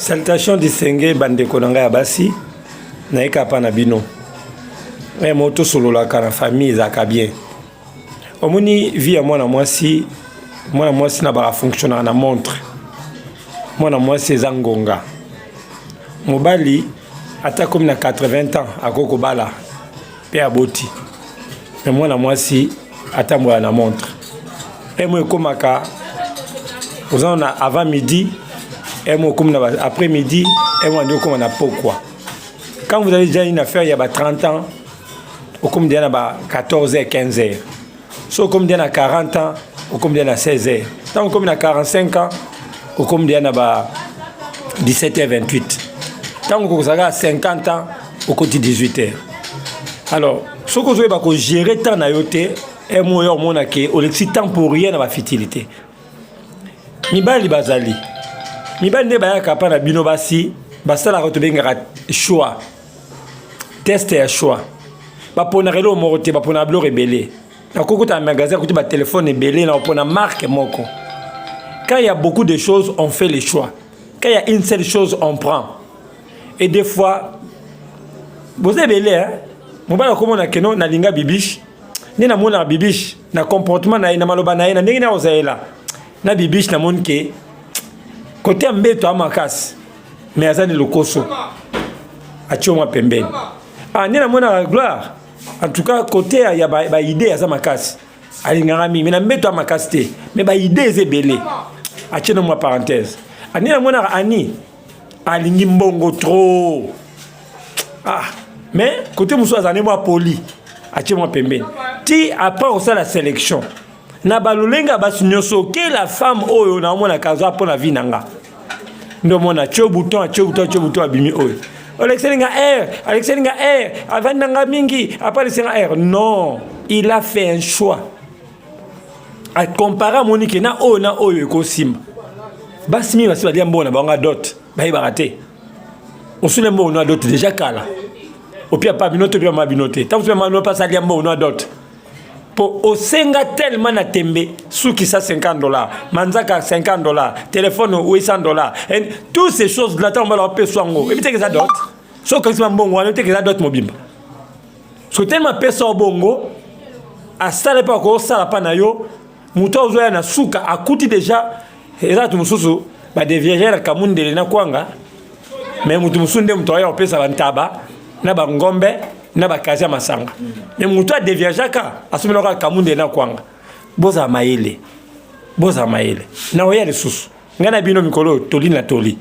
Salutations distinguées bande konanga ya basi na ekapa na bino. Mais moto solo la kana famille zaka bien. Omoni vie à moi na mwasi na ba fonctionner na montre. Moi na mwasi zangonga. Mobali ata comme na 80 ans akoko bala pe aboti. Mais moi na mwasi ata moi na montre. Et moi komaka vous en avant midi et moi comme après midi et moi comme on a pourquoi. Quand vous avez déjà une affaire il y a 30 ans au comme il y a 14 h 15 h. So comme il y a 40 ans au comme il y a 16 h. Tant comme il y a 45 ans au comme il y a 17 h 28. Tant que vous avez 50 ans au côté 18 h. Alors, ce que vous avez gérer tant na yote et moi on a que au lexi temps pour rien na ba fertilité. Mibali bazali. Mibali ne ba ya na bino basi basala rotobenga choix. Test ya choix. Ba pona relo morote ba pona blo rebelle. Na kokota magasin côté ba téléphone rebelle na pona marque moko. Quand il y a beaucoup de choses, on fait les choix. Quand il y a une seule chose, on prend. Et des fois vous avez belé hein. Mobala comme on a keno na linga bibiche. Ni na mona bibiche na comportement na maloba na ndenge na ozaela. Na bibiche na mon ke côté mbeto amakasi mais azani lokoso achoma pembeni ni na mona gloire en tout cas côté ya ba idée za makasi alinganga mi mais na mbeto amakasi te mais ba idée ezebele achena moi parenthèse ni na mona ani alingi mbongo trop mais côté muso azane moi poli achema pembeni ti après ça la sélection na balolenga basunyoso ke la femme oyo na mona kaza pour la vie nanga ndo mona tcho bouton abimi oyo Alexandre avant nanga mingi après le senga non il a fait un choix à comparer Monique na oyo ko simba basimi basi badia mbona banga dot bayi baraté on sule mbo na dot déjà kala au pire pas binote pire ma binote tant que ma no pas salia mbo na dot au senga tellement na tembe souki ça $50 manzaka $50 téléphone $800 et toutes ces choses là tant on va leur payer soango et puis que ça dot so quand c'est bon on te que ça dot mobimba so tellement pesa bongo a sala pas ko sala pa na yo muto ozoya na suka akuti déjà eza tu mususu ba de vierge kamundele na kwanga mais mutu musunde muto ya pesa bantaba na ba ngombe na bakazi masanga mais mutu a deviajaka asumela ka kamunde na kwanga boza maele na oya lisusu ngana bino mikolo toli na toli